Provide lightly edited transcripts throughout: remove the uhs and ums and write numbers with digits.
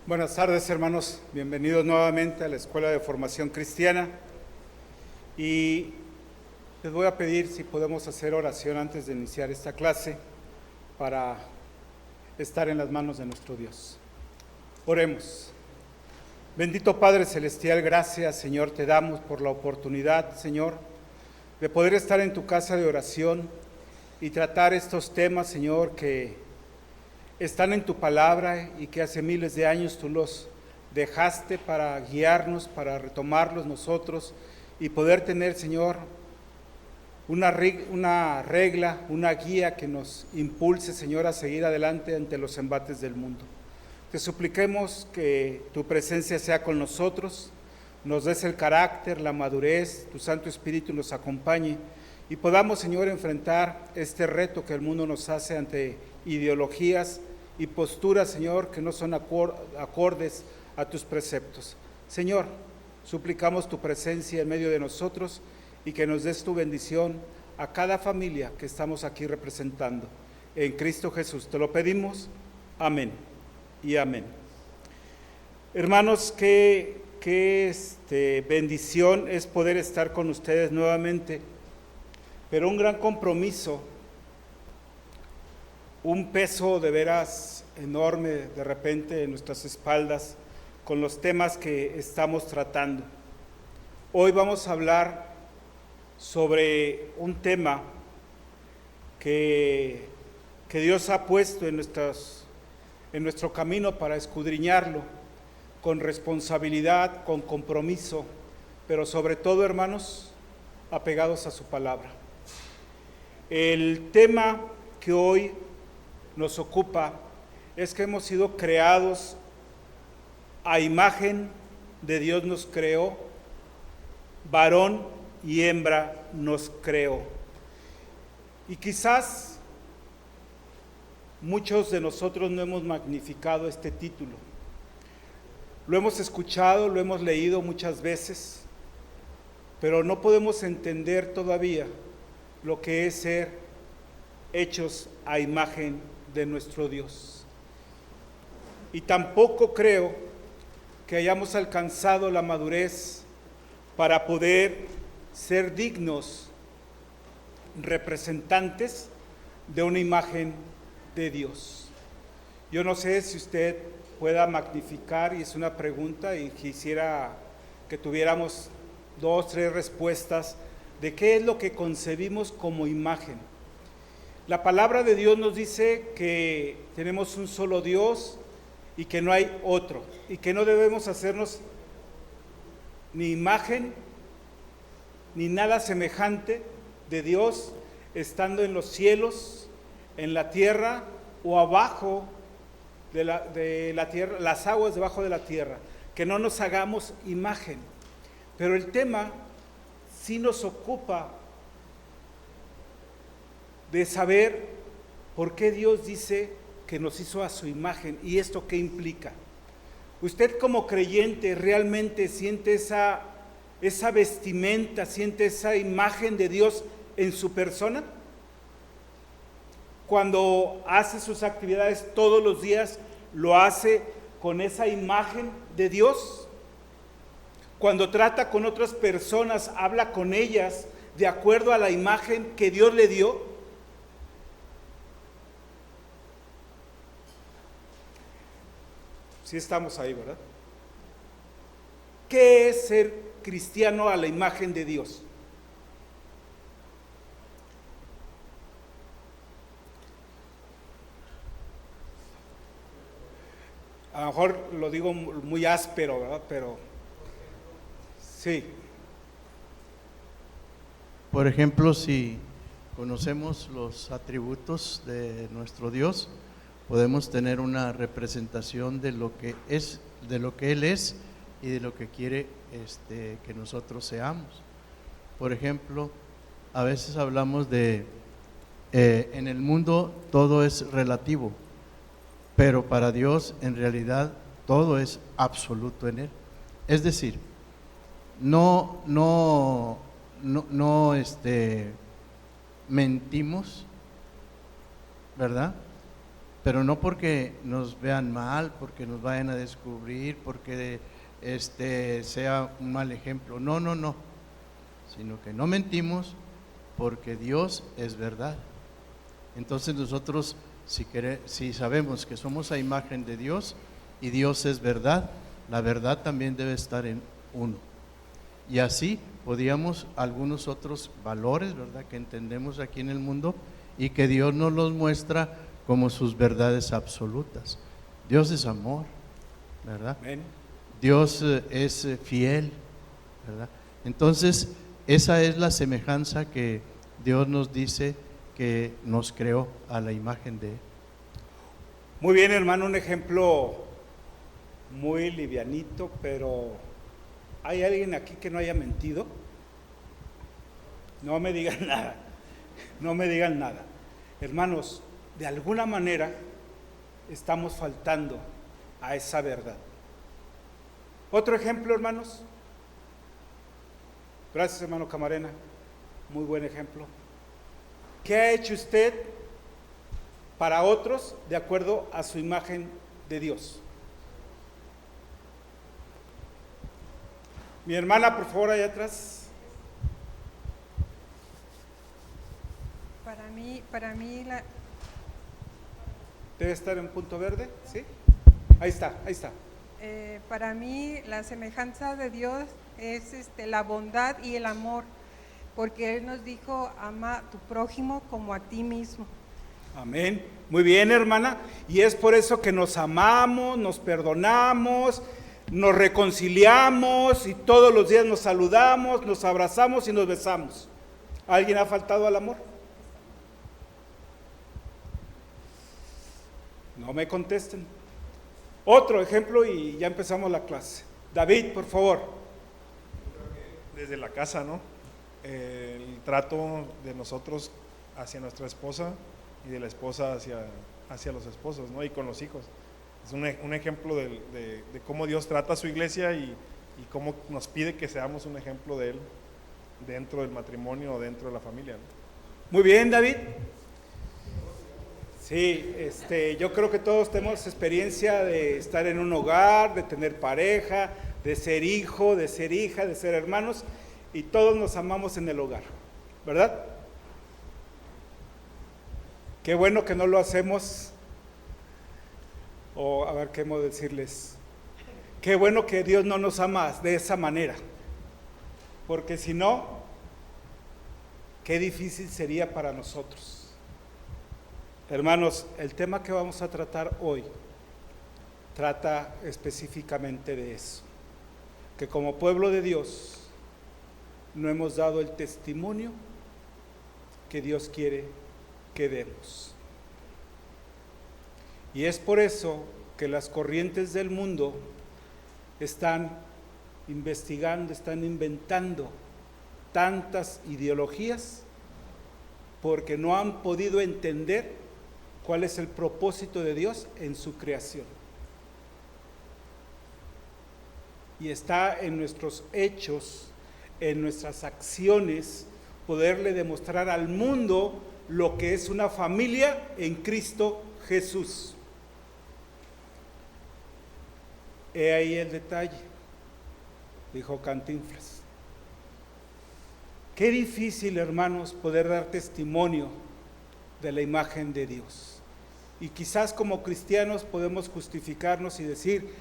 Buenas tardes, hermanos. Bienvenidos nuevamente a la Escuela de Formación Cristiana. Y les voy a pedir si podemos hacer oración antes de iniciar esta clase para estar en las manos de nuestro Dios. Oremos. Bendito Padre Celestial, gracias, Señor, te damos por la oportunidad, Señor, de poder estar en tu casa de oración y tratar estos temas, Señor, que están en tu palabra y que hace miles de años tú los dejaste para guiarnos, para retomarlos nosotros y poder tener, Señor, una regla, una guía que nos impulse, Señor, a seguir adelante ante los embates del mundo. Te supliquemos que tu presencia sea con nosotros, nos des el carácter, la madurez, tu Santo Espíritu nos acompañe y podamos, Señor, enfrentar este reto que el mundo nos hace ante ideologías y posturas, Señor, que no son acordes a tus preceptos. Señor, suplicamos tu presencia en medio de nosotros y que nos des tu bendición a cada familia que estamos aquí representando. En Cristo Jesús te lo pedimos. Amén y amén. Hermanos, qué bendición es poder estar con ustedes nuevamente, pero un gran compromiso, un peso de veras enorme de repente en nuestras espaldas con los temas que estamos tratando. Hoy vamos a hablar sobre un tema que Dios ha puesto en nuestro camino para escudriñarlo con responsabilidad, con compromiso, pero sobre todo, hermanos, apegados a su palabra. El tema que hoy nos ocupa es que hemos sido creados a imagen de Dios, nos creó, varón y hembra nos creó. Y quizás muchos de nosotros no hemos magnificado este título. Lo hemos escuchado, lo hemos leído muchas veces, pero no podemos entender todavía lo que es ser hechos a imagen de nuestro Dios. Y tampoco creo que hayamos alcanzado la madurez para poder ser dignos representantes de una imagen de Dios. Yo no sé si usted pueda magnificar, y es una pregunta, y quisiera que tuviéramos 2, 3 respuestas de qué es lo que concebimos como imagen. La palabra de Dios nos dice que tenemos un solo Dios y que no hay otro, y que no debemos hacernos ni imagen ni nada semejante de Dios, estando en los cielos, en la tierra o abajo de la tierra, las aguas debajo de la tierra, que no nos hagamos imagen. Pero el tema sí nos ocupa de saber por qué Dios dice que nos hizo a su imagen y esto qué implica. ¿Usted como creyente realmente siente esa vestimenta, siente esa imagen de Dios en su persona? Cuando hace sus actividades todos los días, ¿lo hace con esa imagen de Dios? Cuando trata con otras personas, habla con ellas de acuerdo a la imagen que Dios le dio. Sí estamos ahí, ¿verdad? ¿Qué es ser cristiano a la imagen de Dios? A lo mejor lo digo muy áspero, ¿verdad? Pero sí. Por ejemplo, si conocemos los atributos de nuestro Dios, podemos tener una representación de lo que es, de lo que Él es y de lo que quiere que nosotros seamos. Por ejemplo, a veces hablamos de en el mundo todo es relativo, pero para Dios en realidad todo es absoluto en Él. Es decir, no mentimos, ¿verdad? pero no porque nos vean mal, porque nos vayan a descubrir, porque sea un mal ejemplo. No, no, no, sino que no mentimos porque Dios es verdad. Entonces nosotros, si sabemos que somos a imagen de Dios y Dios es verdad, la verdad también debe estar en uno. Y así podíamos algunos otros valores, ¿verdad?, que entendemos aquí en el mundo y que Dios nos los muestra como sus verdades absolutas. Dios es amor, ¿verdad? Amén. Dios es fiel, ¿verdad? Entonces, esa es la semejanza que Dios nos dice que nos creó a la imagen de Él. Muy bien, hermano, un ejemplo muy livianito, pero ¿hay alguien aquí que no haya mentido? No me digan nada, no me digan nada. Hermanos, de alguna manera estamos faltando a esa verdad. Otro ejemplo, hermanos. Gracias, hermano Camarena, muy buen ejemplo. ¿Qué ha hecho usted para otros de acuerdo a su imagen de Dios? Mi hermana, por favor, allá atrás. Para mí Debe estar en punto verde, ¿sí? Ahí está, ahí está. para mí la semejanza de Dios es la bondad y el amor, porque Él nos dijo, ama a tu prójimo como a ti mismo. Amén. Muy bien, hermana. Y es por eso que nos amamos, nos perdonamos, nos reconciliamos y todos los días nos saludamos, nos abrazamos y nos besamos. ¿Alguien ha faltado al amor? No me contesten. Otro ejemplo y ya empezamos la clase. David, por favor. Desde la casa, ¿no? El trato de nosotros hacia nuestra esposa y de la esposa hacia los esposos, ¿no? Y con los hijos. Es un ejemplo de cómo Dios trata a su iglesia y cómo nos pide que seamos un ejemplo de Él dentro del matrimonio o dentro de la familia, ¿no? Muy bien, David. Sí, yo creo que todos tenemos experiencia de estar en un hogar, de tener pareja, de ser hijo, de ser hija, de ser hermanos, y todos nos amamos en el hogar, ¿verdad? Qué bueno que no lo hacemos, o a ver qué modo decirles, qué bueno que Dios no nos ama de esa manera, porque si no, qué difícil sería para nosotros. Hermanos, el tema que vamos a tratar hoy trata específicamente de eso, que como pueblo de Dios no hemos dado el testimonio que Dios quiere que demos. Y es por eso que las corrientes del mundo están investigando, están inventando tantas ideologías porque no han podido entender cuál es el propósito de Dios en su creación. Y está en nuestros hechos, en nuestras acciones, poderle demostrar al mundo lo que es una familia en Cristo Jesús. He ahí el detalle, dijo Cantinflas. Qué difícil, hermanos, poder dar testimonio de la imagen de Dios. Y quizás como cristianos podemos justificarnos y decir,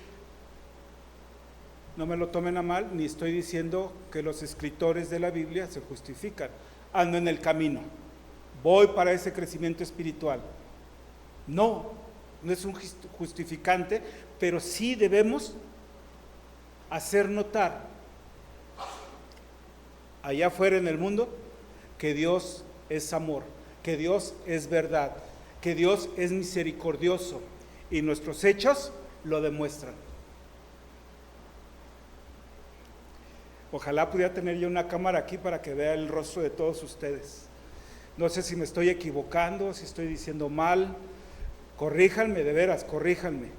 no me lo tomen a mal, ni estoy diciendo que los escritores de la Biblia se justifican. Ando en el camino, voy para ese crecimiento espiritual. No es un justificante, pero sí debemos hacer notar allá afuera en el mundo que Dios es amor, que Dios es verdad, que Dios es misericordioso, y nuestros hechos lo demuestran. Ojalá pudiera tener yo una cámara aquí para que vea el rostro de todos ustedes. No sé si me estoy equivocando, si estoy diciendo mal. Corríjanme, de veras, corríjanme.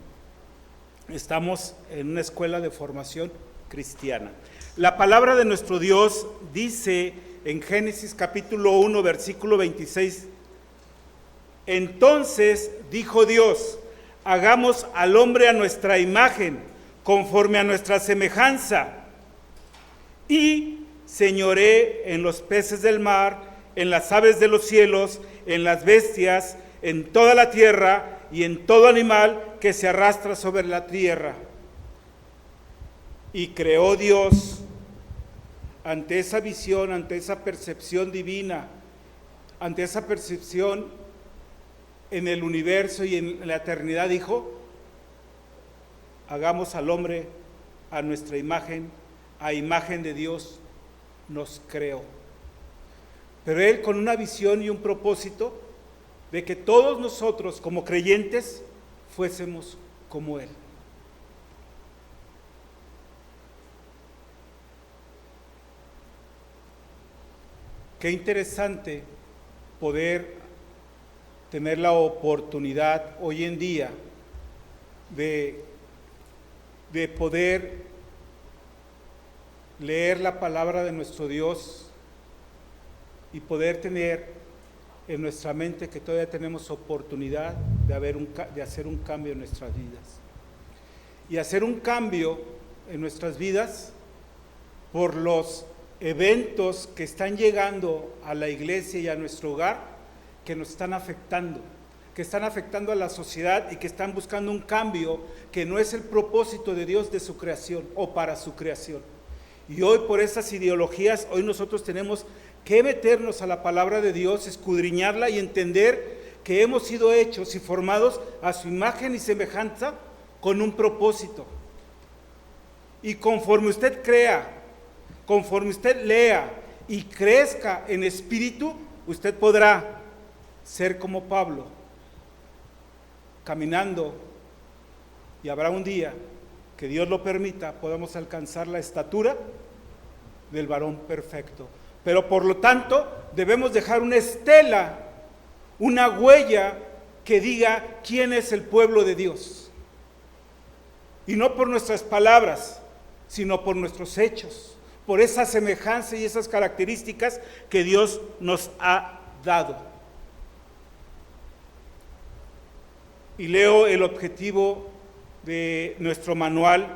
Estamos en una escuela de formación cristiana. La palabra de nuestro Dios dice en Génesis capítulo 1, versículo 26, Entonces dijo Dios: hagamos al hombre a nuestra imagen, conforme a nuestra semejanza, y señoré en los peces del mar, en las aves de los cielos, en las bestias, en toda la tierra y en todo animal que se arrastra sobre la tierra. Y creó Dios, ante esa visión, ante esa percepción divina, ante esa percepción en el universo y en la eternidad, dijo: hagamos al hombre a nuestra imagen, a imagen de Dios nos creó. Pero Él con una visión y un propósito de que todos nosotros como creyentes fuésemos como Él. Qué interesante poder tener la oportunidad hoy en día de poder leer la palabra de nuestro Dios y poder tener en nuestra mente que todavía tenemos oportunidad de hacer un cambio en nuestras vidas. Y hacer un cambio en nuestras vidas por los eventos que están llegando a la iglesia y a nuestro hogar, que nos están afectando, que están afectando a la sociedad y que están buscando un cambio que no es el propósito de Dios de su creación o para su creación. Y hoy por esas ideologías, hoy nosotros tenemos que meternos a la palabra de Dios, escudriñarla y entender que hemos sido hechos y formados a su imagen y semejanza con un propósito. Y conforme usted crea, conforme usted lea y crezca en espíritu, usted podrá ser como Pablo, caminando, y habrá un día que Dios lo permita, podamos alcanzar la estatura del varón perfecto. Pero por lo tanto, debemos dejar una estela, una huella que diga quién es el pueblo de Dios. Y no por nuestras palabras, sino por nuestros hechos, por esa semejanza y esas características que Dios nos ha dado. Y leo el objetivo de nuestro manual,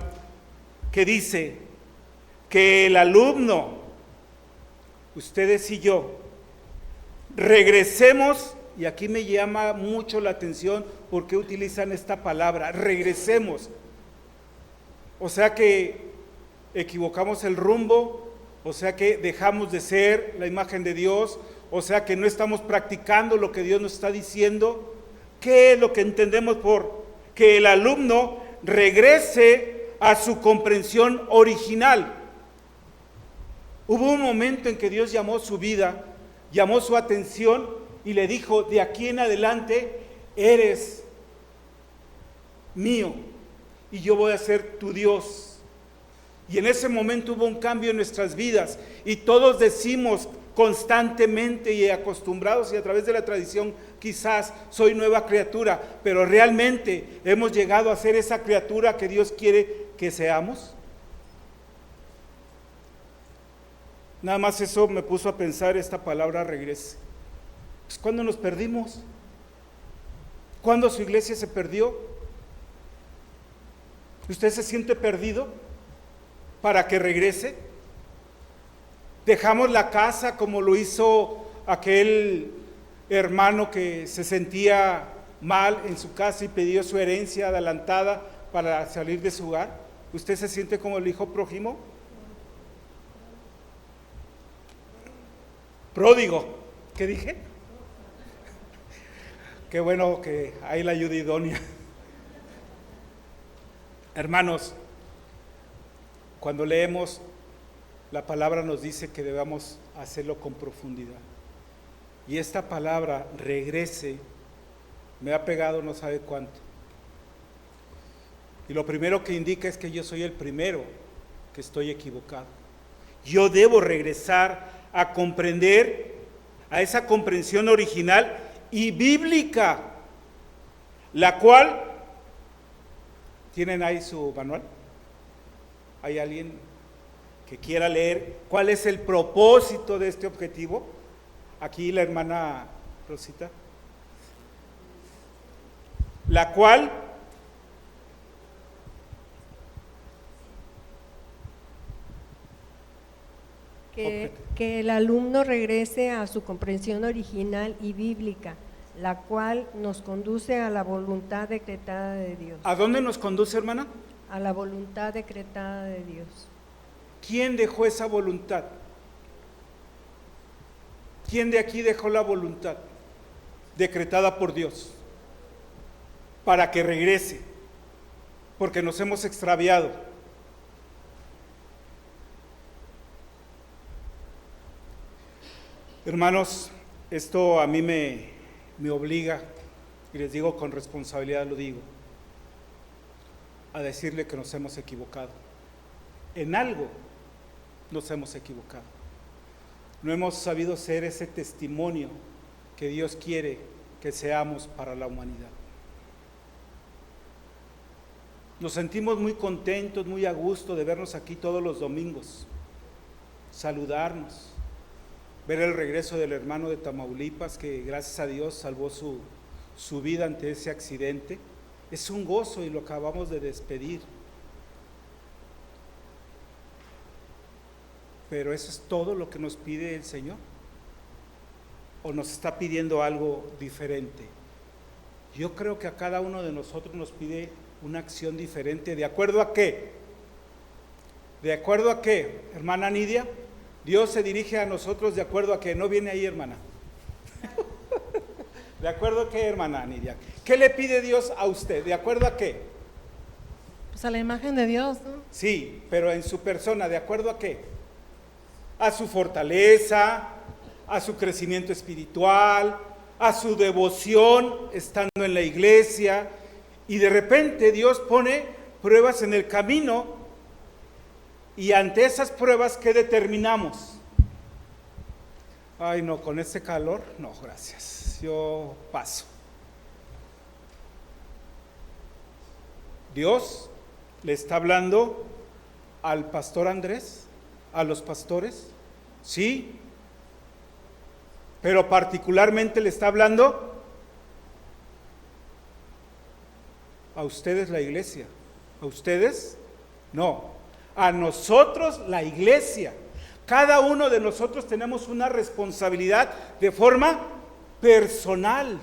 que dice que el alumno, ustedes y yo, regresemos, y aquí me llama mucho la atención porque utilizan esta palabra, regresemos. O sea que equivocamos el rumbo, o sea que dejamos de ser la imagen de Dios, o sea que no estamos practicando lo que Dios nos está diciendo. ¿Qué es lo que entendemos por que el alumno regrese a su comprensión original? Hubo un momento en que Dios llamó su vida, llamó su atención y le dijo: de aquí en adelante eres mío y yo voy a ser tu Dios. Y en ese momento hubo un cambio en nuestras vidas y todos decimos constantemente y acostumbrados y a través de la tradición quizás: soy nueva criatura, pero realmente hemos llegado a ser esa criatura que Dios quiere que seamos. Nada más eso me puso a pensar esta palabra regrese. Pues ¿cuándo nos perdimos? ¿Cuándo su iglesia se perdió? ¿Usted se siente perdido para que regrese? Dejamos la casa como lo hizo aquel hermano que se sentía mal en su casa y pidió su herencia adelantada para salir de su hogar. ¿Usted se siente como el hijo prójimo? Pródigo, ¿qué dije? Qué bueno que hay la ayuda idónea. Hermanos, cuando leemos la palabra nos dice que debamos hacerlo con profundidad. Y esta palabra, regrese, me ha pegado no sabe cuánto. Y lo primero que indica es que yo soy el primero que estoy equivocado. Yo debo regresar a comprender, a esa comprensión original y bíblica, la cual, ¿tienen ahí su manual? ¿Hay alguien que quiera leer cuál es el propósito de este objetivo? Aquí la hermana Rosita. la cual que el alumno regrese a su comprensión original y bíblica, la cual nos conduce a la voluntad decretada de Dios. ¿A dónde nos conduce, hermana? A la voluntad decretada de Dios. ¿Quién dejó esa voluntad? ¿Quién de aquí dejó la voluntad decretada por Dios? Para que regrese, porque nos hemos extraviado. Hermanos, esto a mí me obliga, y les digo con responsabilidad, lo digo, a decirle que nos hemos equivocado. En algo nos hemos equivocado. No hemos sabido ser ese testimonio que Dios quiere que seamos para la humanidad. Nos sentimos muy contentos, muy a gusto de vernos aquí todos los domingos, saludarnos, ver el regreso del hermano de Tamaulipas que gracias a Dios salvó su vida ante ese accidente. Es un gozo y lo acabamos de despedir. Pero eso es todo lo que nos pide el Señor. ¿O nos está pidiendo algo diferente? Yo creo que a cada uno de nosotros nos pide una acción diferente. ¿De acuerdo a qué? ¿De acuerdo a qué, hermana Nidia? Dios se dirige a nosotros de acuerdo a qué. No viene ahí, hermana. ¿De acuerdo a qué, hermana Nidia? ¿Qué le pide Dios a usted? ¿De acuerdo a qué? Pues a la imagen de Dios, ¿no? Sí, pero en su persona, ¿de acuerdo a qué? A su fortaleza, a su crecimiento espiritual, a su devoción estando en la iglesia, y de repente Dios pone pruebas en el camino, y ante esas pruebas, ¿qué determinamos? Ay, no, con ese calor, no, gracias, yo paso. Dios le está hablando al pastor Andrés, a los pastores, sí, pero particularmente le está hablando a ustedes la iglesia, a ustedes no, a nosotros la iglesia. Cada uno de nosotros tenemos una responsabilidad de forma personal.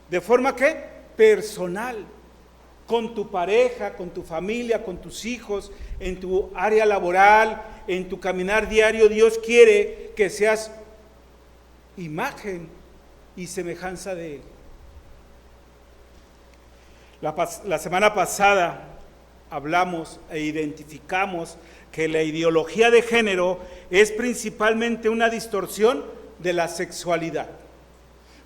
¿De forma qué? Personal. Con tu pareja, con tu familia, con tus hijos, en tu área laboral, en tu caminar diario. Dios quiere que seas imagen y semejanza de Él. La semana pasada hablamos e identificamos que la ideología de género es principalmente una distorsión de la sexualidad.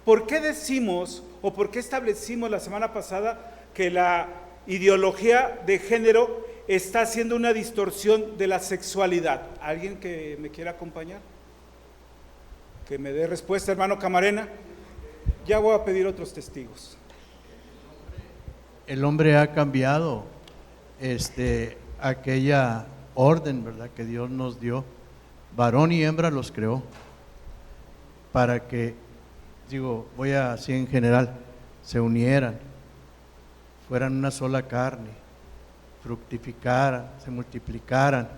¿Por qué decimos o por qué establecimos la semana pasada que la ideología de género está haciendo una distorsión de la sexualidad? ¿Alguien que me quiera acompañar? Que me dé respuesta, hermano Camarena. Ya voy a pedir otros testigos. El hombre ha cambiado aquella orden, ¿verdad?, que Dios nos dio. Varón y hembra los creó para que, voy así en general, se unieran, fueran una sola carne, fructificaran, se multiplicaran,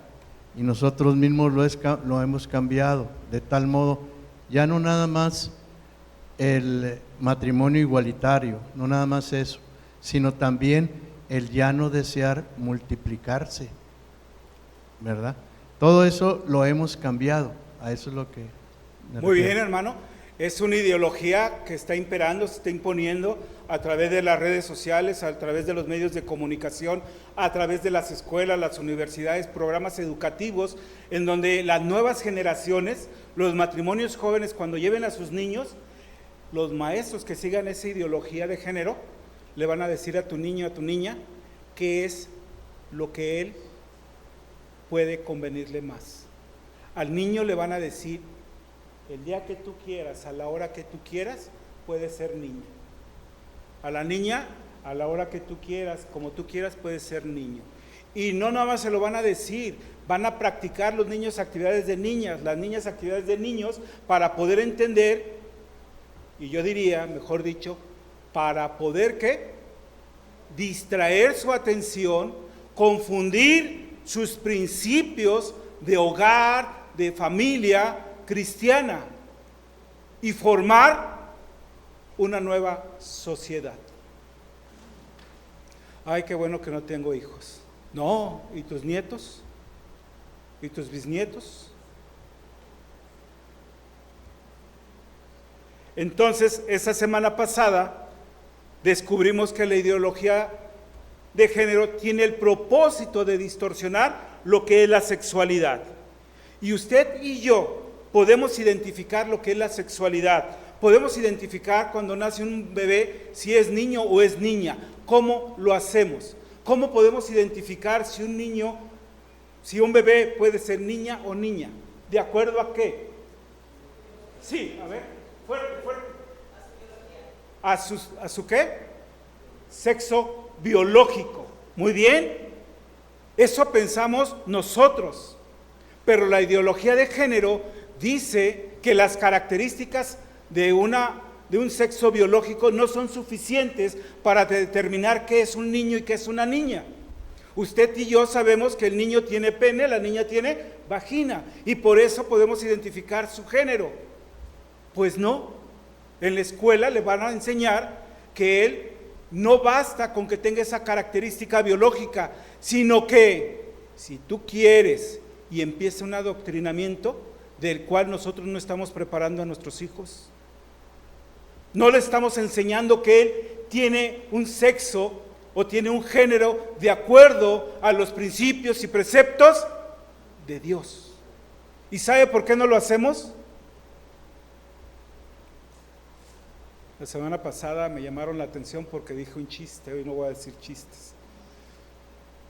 y nosotros mismos lo hemos cambiado, de tal modo, ya no nada más el matrimonio igualitario, no nada más eso, sino también el ya no desear multiplicarse, ¿verdad? Todo eso lo hemos cambiado, a eso es lo que me Muy refiero. bien, hermano. Es una ideología que está imperando, se está imponiendo a través de las redes sociales, a través de los medios de comunicación, a través de las escuelas, las universidades, programas educativos, en donde las nuevas generaciones, los matrimonios jóvenes, cuando lleven a sus niños, los maestros que sigan esa ideología de género, le van a decir a tu niño, a tu niña, qué es lo que él puede convenirle más. Al niño le van a decir, el día que tú quieras, a la hora que tú quieras, puedes ser niña. A la niña, a la hora que tú quieras, como tú quieras, puedes ser niño. Y no nada más se lo van a decir, van a practicar los niños actividades de niñas, las niñas actividades de niños, para poder entender, y yo diría, mejor dicho, para poder, ¿qué? Distraer su atención, confundir sus principios de hogar, de familia cristiana y formar una nueva sociedad. Ay, qué bueno que no tengo hijos. No, ¿y tus nietos? ¿Y tus bisnietos? Entonces, esa semana pasada descubrimos que la ideología de género tiene el propósito de distorsionar lo que es la sexualidad. Y usted y yo podemos identificar lo que es la sexualidad. Podemos identificar cuando nace un bebé si es niño o es niña. ¿Cómo lo hacemos? ¿Cómo podemos identificar si un bebé puede ser niña o niña? ¿De acuerdo a qué? Sí, a ver, fuerte, fuerte. ¿A su qué? Sexo biológico. Muy bien. Eso pensamos nosotros. Pero la ideología de género dice que las características de un sexo biológico no son suficientes para determinar qué es un niño y qué es una niña. Usted y yo sabemos que el niño tiene pene, la niña tiene vagina, y por eso podemos identificar su género. Pues no, en la escuela le van a enseñar que él no basta con que tenga esa característica biológica, sino que si tú quieres y empieza un adoctrinamiento del cual nosotros no estamos preparando a nuestros hijos, no le estamos enseñando que él tiene un sexo o tiene un género de acuerdo a los principios y preceptos de Dios. ¿Y sabe por qué no lo hacemos? La semana pasada me llamaron la atención porque dije un chiste, hoy no voy a decir chistes.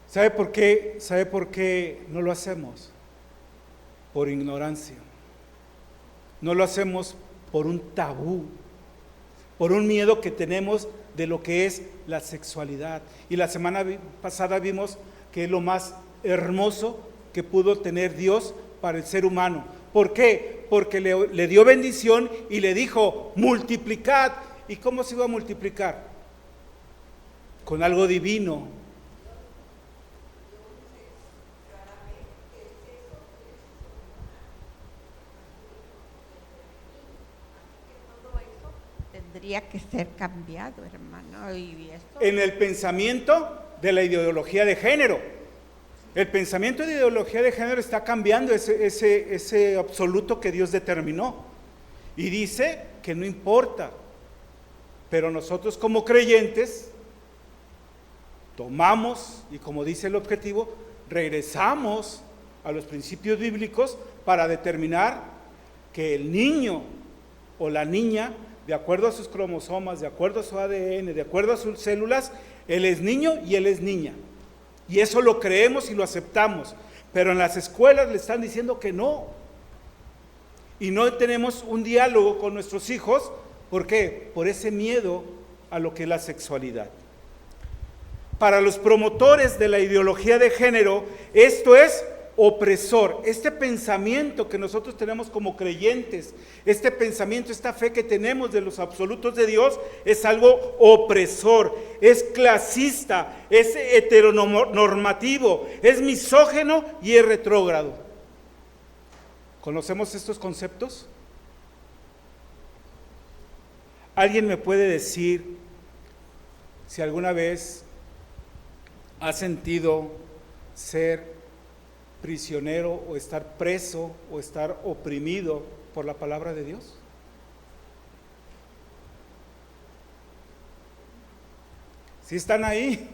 ¿Sabe por qué? ¿Sabe por qué no lo hacemos? Por ignorancia. No lo hacemos por un tabú, por un miedo que tenemos de lo que es la sexualidad. Y la semana pasada vimos que es lo más hermoso que pudo tener Dios para el ser humano. ¿Por qué? Porque le dio bendición y le dijo, multiplicad. ¿Y cómo se iba a multiplicar? Con algo divino. Tendría que ser cambiado, hermano. ¿Y esto? En el pensamiento de la ideología de género. El pensamiento de ideología de género está cambiando ese absoluto que Dios determinó. Y dice que no importa. Pero nosotros como creyentes tomamos, y como dice el objetivo, regresamos a los principios bíblicos para determinar que el niño o la niña, de acuerdo a sus cromosomas, de acuerdo a su ADN, de acuerdo a sus células, él es niño y él es niña. Y eso lo creemos y lo aceptamos. Pero en las escuelas le están diciendo que no. Y no tenemos un diálogo con nuestros hijos. ¿Por qué? Por ese miedo a lo que es la sexualidad. Para los promotores de la ideología de género, esto es opresor. Este pensamiento que nosotros tenemos como creyentes, este pensamiento, esta fe que tenemos de los absolutos de Dios, es algo opresor, es clasista, es heteronormativo, es misógino y es retrógrado. ¿Conocemos estos conceptos? ¿Alguien me puede decir si alguna vez ha sentido ser prisionero o estar preso o estar oprimido por la palabra de Dios? ¿Sí están ahí?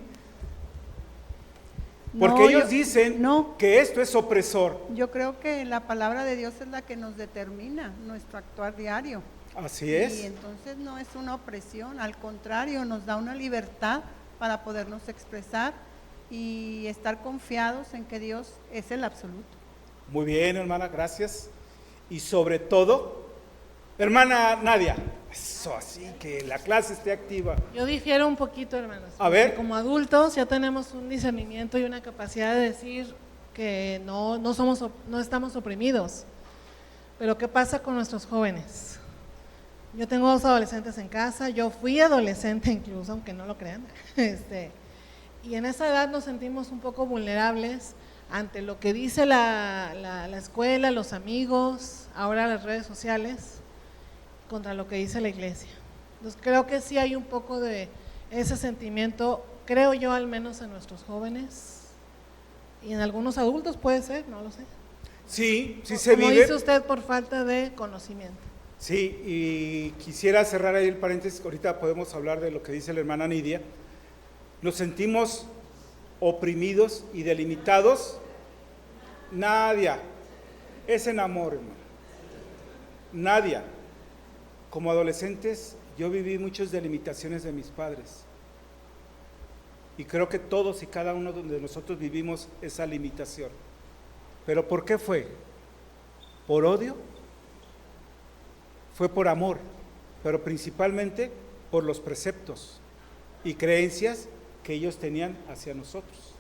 Porque ellos dicen que esto es opresor. Yo creo que la palabra de Dios es la que nos determina nuestro actuar diario. Así es. Y entonces no es una opresión, al contrario, nos da una libertad para podernos expresar y estar confiados en que Dios es el absoluto. Muy bien, hermana, gracias. Y sobre todo, hermana Nadia, eso, así que la clase esté activa. Yo difiero un poquito, hermanos. A ver. Como adultos ya tenemos un discernimiento y una capacidad de decir que no estamos oprimidos. Pero ¿qué pasa con nuestros jóvenes? Yo tengo 2 adolescentes en casa, yo fui adolescente incluso, aunque no lo crean. Y en esa edad nos sentimos un poco vulnerables ante lo que dice la escuela, los amigos, ahora las redes sociales, contra lo que dice la iglesia. Entonces creo que sí hay un poco de ese sentimiento, creo yo al menos en nuestros jóvenes y en algunos adultos puede ser, no lo sé. Sí, sí se Como vive. dice usted, por falta de conocimiento. Sí, y quisiera cerrar ahí el paréntesis, ahorita podemos hablar de lo que dice la hermana Nidia. Nos sentimos oprimidos y delimitados. Nadia, es en amor, hermano. Nadia, como adolescentes, yo viví muchas delimitaciones de mis padres. Y creo que todos y cada uno de nosotros vivimos esa limitación. ¿Pero por qué fue? ¿Por odio? Fue por amor, pero principalmente por los preceptos y creencias que ellos tenían hacia nosotros.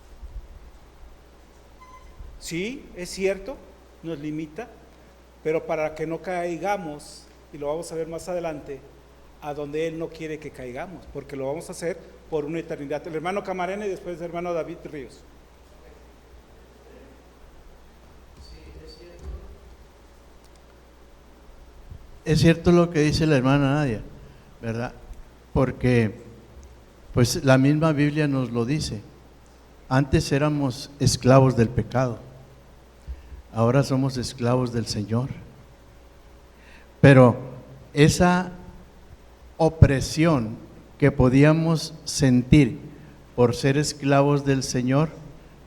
Sí, es cierto, nos limita, pero para que no caigamos, y lo vamos a ver más adelante, a donde Él no quiere que caigamos, porque lo vamos a hacer por una eternidad. El hermano Camarena y después el hermano David Ríos. Es cierto lo que dice la hermana Nadia, ¿verdad? Porque pues la misma Biblia nos lo dice. Antes éramos esclavos del pecado, ahora somos esclavos del Señor. Pero esa opresión que podíamos sentir por ser esclavos del Señor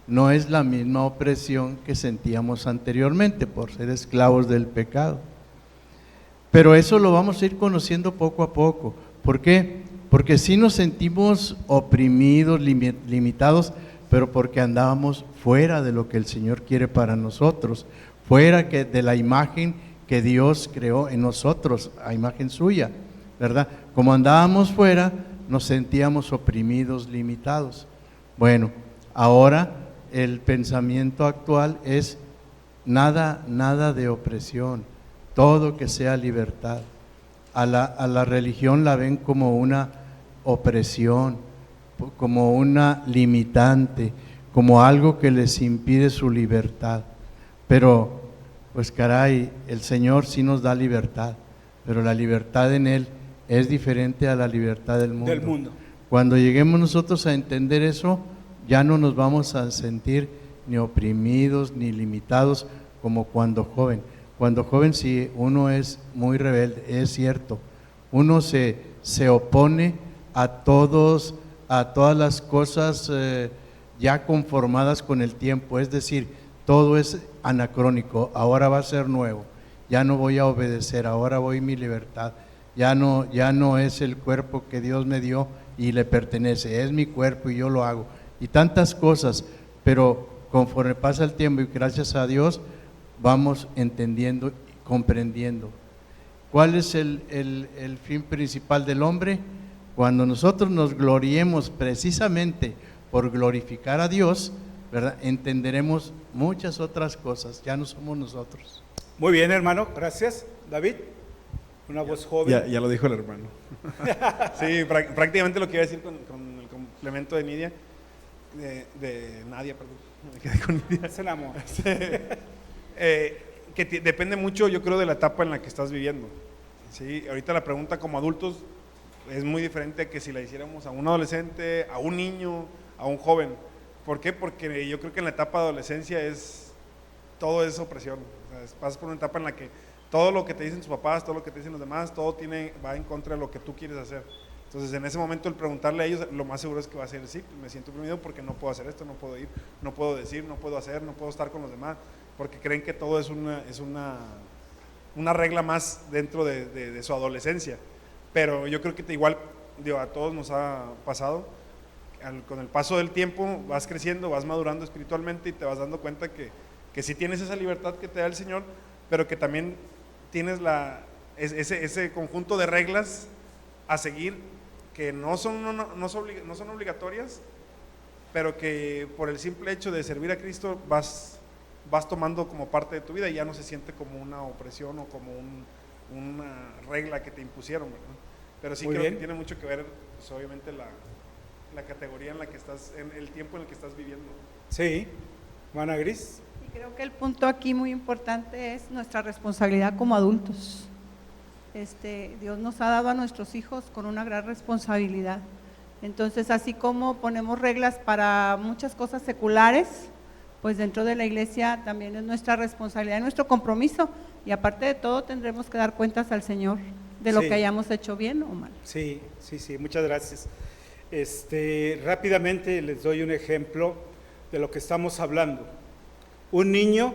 no es la misma opresión que sentíamos anteriormente por ser esclavos del pecado. Pero eso lo vamos a ir conociendo poco a poco. ¿Por qué? Porque sí nos sentimos oprimidos, limitados, pero porque andábamos fuera de lo que el Señor quiere para nosotros, fuera de la imagen que Dios creó en nosotros, a imagen suya, ¿verdad? Como andábamos fuera, nos sentíamos oprimidos, limitados. Bueno, ahora el pensamiento actual es nada de opresión, todo que sea libertad. A la religión la ven como una opresión, como una limitante, como algo que les impide su libertad. Pero, pues caray, el Señor sí nos da libertad, pero la libertad en Él es diferente a la libertad del mundo. Cuando lleguemos nosotros a entender eso, ya no nos vamos a sentir ni oprimidos ni limitados como cuando joven. Cuando joven sí, uno es muy rebelde, es cierto. Uno se opone a todas las cosas ya conformadas con el tiempo, es decir, todo es anacrónico, ahora va a ser nuevo, ya no voy a obedecer, ahora voy mi libertad, ya no es el cuerpo que Dios me dio y le pertenece, es mi cuerpo y yo lo hago, y tantas cosas, pero conforme pasa el tiempo y gracias a Dios, vamos entendiendo y comprendiendo. ¿Cuál es el fin principal del hombre? Cuando nosotros nos gloriemos precisamente por glorificar a Dios, ¿verdad? Entenderemos muchas otras cosas, ya no somos nosotros. Muy bien, hermano, gracias. David, una voz joven. Ya lo dijo el hermano. Sí, prácticamente lo que iba a decir con el complemento de Nidia, de Nadia, perdón, me quedé con Nidia. Es el amor. Que depende mucho, yo creo, de la etapa en la que estás viviendo. ¿Sí? Ahorita la pregunta como adultos es muy diferente que si la hiciéramos a un adolescente, a un niño, a un joven. ¿Por qué? Porque yo creo que en la etapa de adolescencia todo es opresión. O sea, pasas por una etapa en la que todo lo que te dicen tus papás, todo lo que te dicen los demás, todo va en contra de lo que tú quieres hacer. Entonces, en ese momento, el preguntarle a ellos, lo más seguro es que va a ser, sí, me siento oprimido porque no puedo hacer esto, no puedo ir, no puedo decir, no puedo hacer, no puedo estar con los demás, porque creen que todo es una regla más dentro de su adolescencia. Pero yo creo que igual, a todos nos ha pasado, con el paso del tiempo vas creciendo, vas madurando espiritualmente y te vas dando cuenta que sí tienes esa libertad que te da el Señor, pero que también tienes ese conjunto de reglas a seguir que no son obligatorias, pero que por el simple hecho de servir a Cristo vas tomando como parte de tu vida y ya no se siente como una opresión o como una regla que te impusieron, ¿verdad? Pero sí Muy creo bien. que tiene mucho que ver, pues, obviamente, la categoría en la que estás, en el tiempo en el que estás viviendo. Sí, Juana Gris. Y creo que el punto aquí muy importante es nuestra responsabilidad como adultos. Dios nos ha dado a nuestros hijos con una gran responsabilidad. Entonces, así como ponemos reglas para muchas cosas seculares, pues dentro de la iglesia también es nuestra responsabilidad, nuestro compromiso, y aparte de todo tendremos que dar cuentas al Señor de lo Sí. que hayamos hecho bien o mal. Sí, muchas gracias. Rápidamente les doy un ejemplo de lo que estamos hablando. Un niño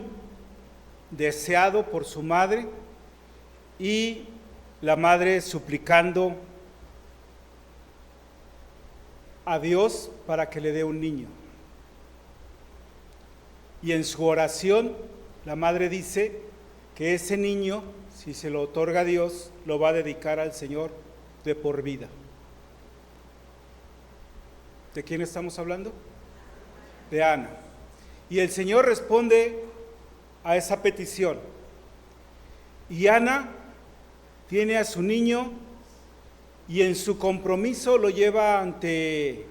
deseado por su madre y la madre suplicando a Dios para que le dé un niño. Y en su oración, la madre dice que ese niño, si se lo otorga a Dios, lo va a dedicar al Señor de por vida. ¿De quién estamos hablando? De Ana. Y el Señor responde a esa petición. Y Ana tiene a su niño y en su compromiso lo lleva ante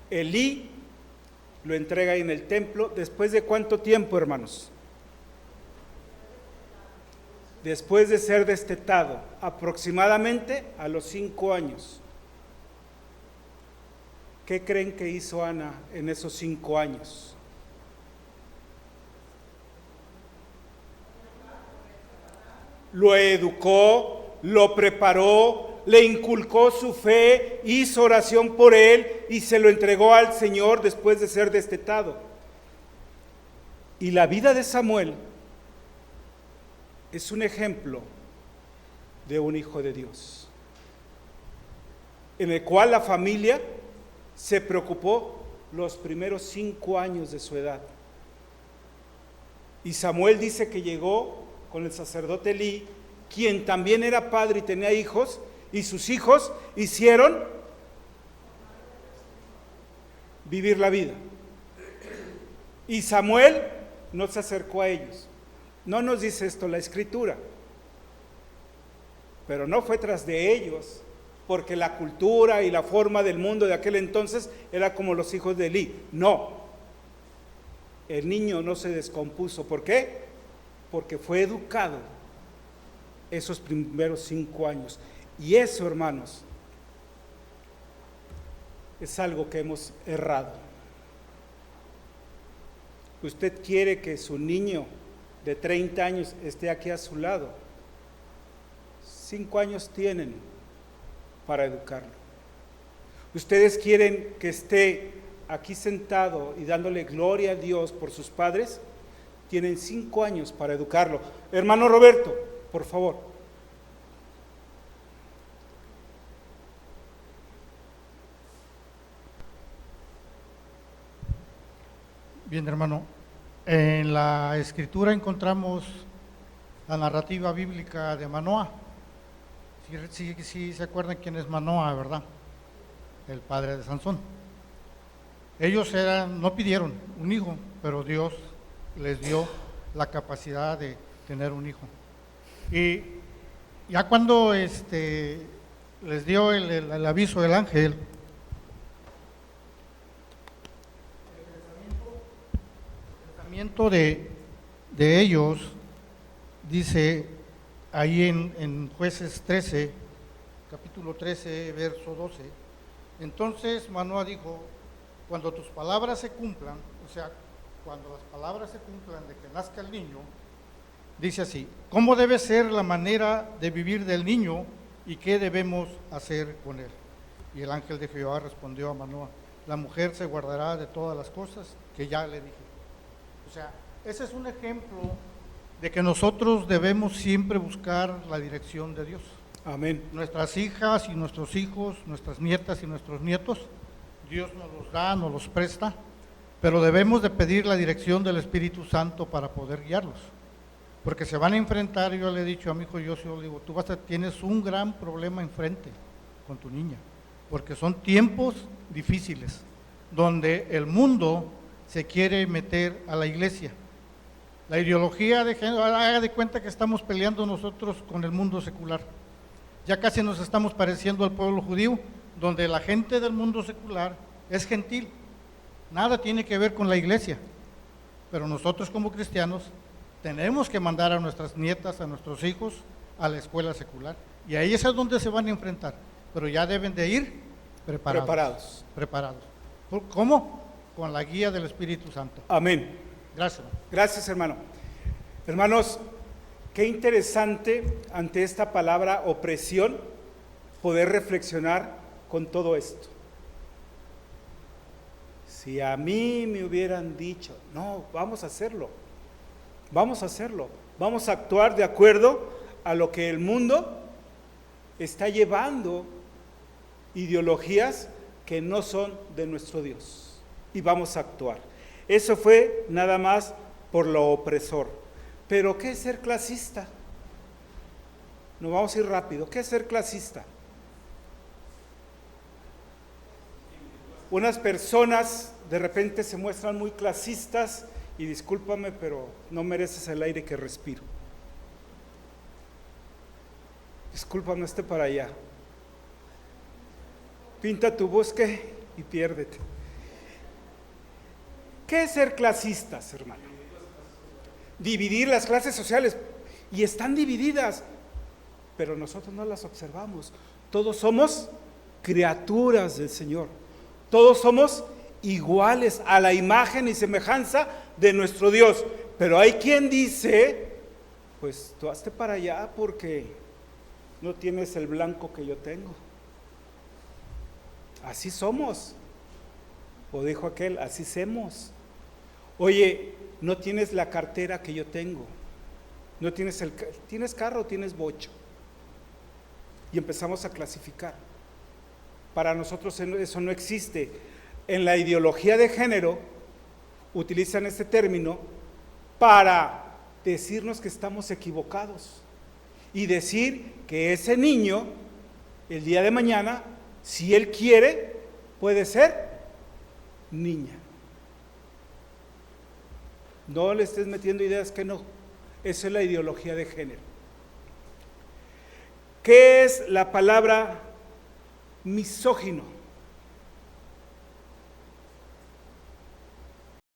Elí, lo entrega en el templo. ¿Después de cuánto tiempo, hermanos? Después de ser destetado, aproximadamente a los 5 años. ¿Qué creen que hizo Ana en esos 5 años? Lo educó, lo preparó, le inculcó su fe, hizo oración por él y se lo entregó al Señor después de ser destetado. Y la vida de Samuel es un ejemplo de un hijo de Dios, en el cual la familia se preocupó los primeros 5 años de su edad. Y Samuel dice que llegó con el sacerdote Elí, quien también era padre y tenía hijos, y sus hijos hicieron vivir la vida. Y Samuel no se acercó a ellos. No nos dice esto la Escritura, pero no fue tras de ellos, porque la cultura y la forma del mundo de aquel entonces era como los hijos de Elí. No, el niño no se descompuso. ¿Por qué? Porque fue educado esos primeros 5 años. Y eso, hermanos, es algo que hemos errado. Usted quiere que su niño de 30 años esté aquí a su lado. 5 años tienen para educarlo. Ustedes quieren que esté aquí sentado y dándole gloria a Dios por sus padres, tienen 5 años para educarlo. Hermano Roberto, por favor. Bien, hermano, en la Escritura encontramos la narrativa bíblica de Manoah. Sí se acuerdan quién es Manoah, ¿verdad? El padre de Sansón. Ellos no pidieron un hijo, pero Dios les dio la capacidad de tener un hijo. Y ya cuando les dio el aviso del ángel, el pensamiento de ellos, dice ahí en Jueces 13, capítulo 13, verso 12, entonces Manoah dijo, cuando tus palabras se cumplan, o sea, cuando las palabras se cumplan de que nazca el niño, dice así, ¿cómo debe ser la manera de vivir del niño y qué debemos hacer con él? Y el ángel de Jehová respondió a Manoah, la mujer se guardará de todas las cosas que ya le dije. O sea, ese es un ejemplo de que nosotros debemos siempre buscar la dirección de Dios. Amén. Nuestras hijas y nuestros hijos, nuestras nietas y nuestros nietos, Dios nos los da, nos los presta, pero debemos de pedir la dirección del Espíritu Santo para poder guiarlos, porque se van a enfrentar. Yo le he dicho a mi hijo, yo le digo, tú tienes un gran problema enfrente con tu niña, porque son tiempos difíciles, donde el mundo se quiere meter a la iglesia. La ideología de género, haga de cuenta que estamos peleando nosotros con el mundo secular. Ya casi nos estamos pareciendo al pueblo judío, donde la gente del mundo secular es gentil. Nada tiene que ver con la iglesia. Pero nosotros como cristianos tenemos que mandar a nuestras nietas, a nuestros hijos, a la escuela secular. Y ahí es donde se van a enfrentar. Pero ya deben de ir preparados. ¿Cómo? Con la guía del Espíritu Santo. Amén. Gracias. Gracias, hermano. Hermanos, qué interesante ante esta palabra opresión poder reflexionar con todo esto. Si a mí me hubieran dicho, no, vamos a hacerlo, vamos a actuar de acuerdo a lo que el mundo está llevando, ideologías que no son de nuestro Dios, y vamos a actuar. Eso fue nada más por lo opresor. Pero ¿qué es ser clasista? Nos vamos a ir rápido. ¿Qué es ser clasista? Unas personas de repente se muestran muy clasistas y discúlpame, pero no mereces el aire que respiro. Discúlpame, esté para allá. Pinta tu bosque y piérdete. ¿Qué es ser clasistas, hermano? Dividir las clases sociales, y están divididas, pero nosotros no las observamos. Todos somos criaturas del Señor, todos somos iguales a la imagen y semejanza de nuestro Dios, pero hay quien dice, pues tú hazte para allá porque no tienes el blanco que yo tengo. Así somos. O dijo aquel, así somos. Oye, no tienes la cartera que yo tengo, no tienes tienes carro, tienes bocho. Y empezamos a clasificar. Para nosotros eso no existe. En la ideología de género utilizan este término para decirnos que estamos equivocados y decir que ese niño, el día de mañana, si él quiere, puede ser niña. No le estés metiendo ideas que no. Esa es la ideología de género. ¿Qué es la palabra misógino?